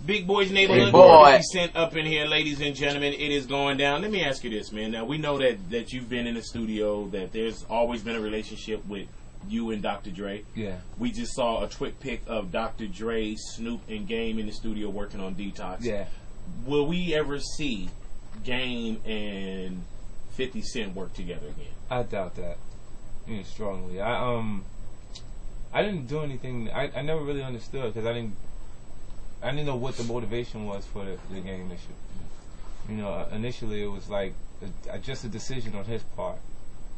Big Boys Neighborhood. Big boy. 50 Cent up in here, ladies and gentlemen. It is going down. Let me ask you this, man. Now, we know that you've been in the studio, that there's always been a relationship with you and Dr. Dre. Yeah. We just saw a quick pic of Dr. Dre, Snoop, and Game in the studio working on Detox. Yeah. Will we ever see Game and 50 Cent work together again? I doubt that. Strongly. I didn't do anything. I never really understood because I didn't know what the motivation was for the Game issue. Initially it was like just a decision on his part.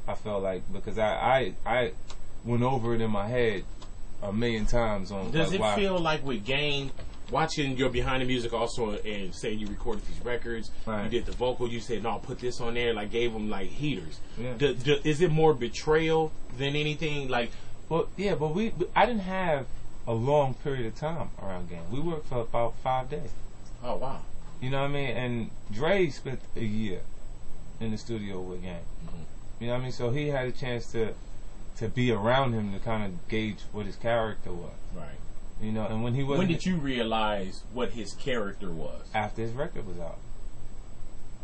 I felt like because I went over it in my head a million times on. Does it feel like with Game, watching your behind the music also and saying you recorded these records, right. You did the vocal, you said no, put this on there, like gave them like heaters. Yeah. Is it more betrayal than anything? Like, well, yeah, but I didn't have a long period of time around Game. We worked for about 5 days. Oh wow. You know what I mean? And Dre spent a year in the studio with Game. Mm-hmm. You know what I mean? So he had a chance to be around him to kind of gauge what his character was. Right. And when he was. When did you realize what his character was? After his record was out.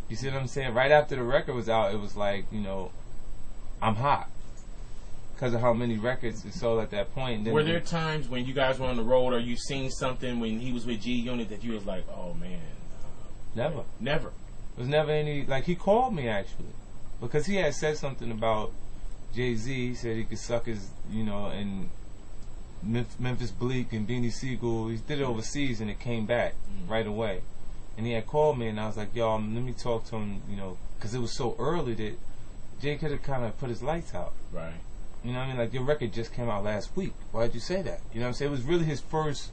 You see what I'm saying? Right after the record was out, it was like, I'm hot. Because of how many records it sold at that point. Were there times when you guys were on the road or you seen something when he was with G Unit that you was like, oh man? Never. Never. There was never any, like he called me actually. Because he had said something about Jay-Z. He said he could suck his, and Memphis Bleak and Beanie Siegel. He did it overseas and it came back right away. And he had called me and I was like, yo, let me talk to him, because it was so early that Jay could have kind of put his lights out. Right. You know what I mean? Like, your record just came out last week. Why'd you say that? You know what I'm saying? It was really his first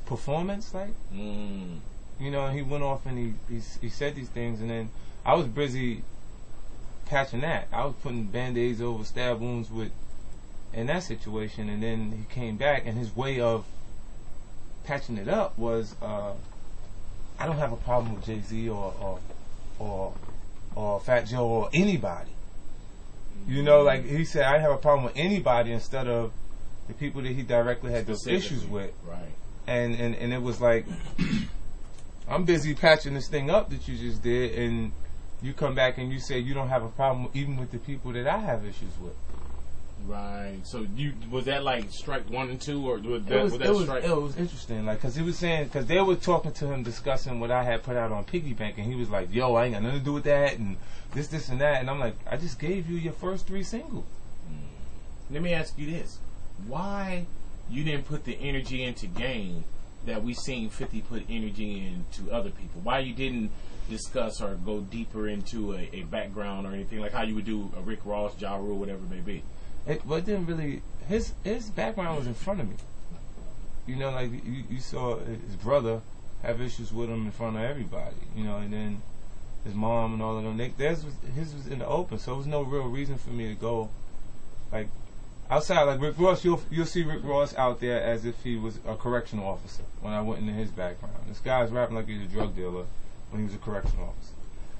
performance, like. And he went off and he said these things and then I was busy patching that. I was putting Band-Aids over stab wounds in that situation, and then he came back and his way of patching it up was I don't have a problem with Jay-Z or Fat Joe or anybody. Like he said, I have a problem with anybody instead of the people that he directly had those issues with. Right. And it was like, I'm busy patching this thing up that you just did, and you come back and you say you don't have a problem even with the people that I have issues with. Right. So was that like strike 1 and 2, or was strike? It was interesting, like, because he was saying, because they were talking to him discussing what I had put out on Piggy Bank, and he was like, yo, I ain't got nothing to do with that, and this and that, and I'm like, I just gave you your first 3 singles. Let me ask you this: why you didn't put the energy into Game that we seen 50 put energy into other people? Why you didn't discuss or go deeper into a background or anything like how you would do a Rick Ross, Ja Rule, whatever it may be? It didn't really. His background was in front of me. Like you saw his brother have issues with him in front of everybody. And then his mom and all of them. His was in the open, so there was no real reason for me to go like outside. Like Rick Ross, you'll see Rick Ross out there as if he was a correctional officer. When I went into his background, this guy's rapping like he's a drug dealer when he was a correctional officer.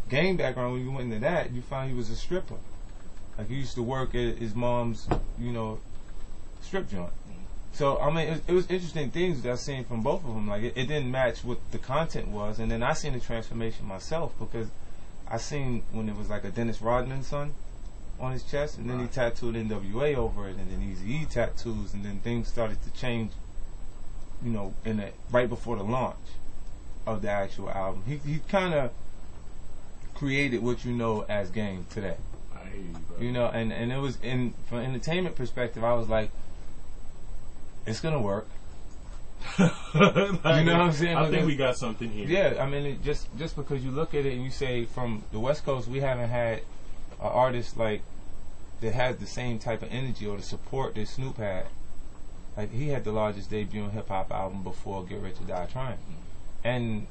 Game background, when you went into that, you found he was a stripper. Like he used to work at his mom's, strip joint. So I mean, it was interesting things that I seen from both of them. Like it didn't match what the content was, and then I seen the transformation myself because I seen when it was like a Dennis Rodman son on his chest, and then he tattooed NWA over it, and then Eazy-E tattoos, and then things started to change. Right before the launch of the actual album, he kind of created what you know as Game today. And it was from an entertainment perspective, I was like, it's gonna work. You know what I'm saying? I think we got something here. Yeah, I mean, just because you look at it and you say from the West Coast, we haven't had an artist like that has the same type of energy or the support that Snoop had. Like he had the largest debut hip hop album before Get Rich or Die Trying, and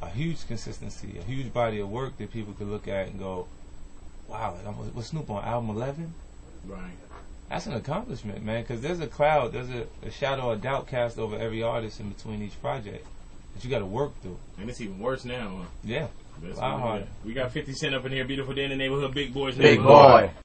a huge consistency, a huge body of work that people could look at and go, wow, was Snoop on album 11? Right. That's an accomplishment, man, because there's a cloud, there's a shadow of doubt cast over every artist in between each project that you got to work through. And it's even worse now, huh? Yeah. We got 50 Cent up in here, beautiful day in the neighborhood, Big Boys Big Neighborhood. boy.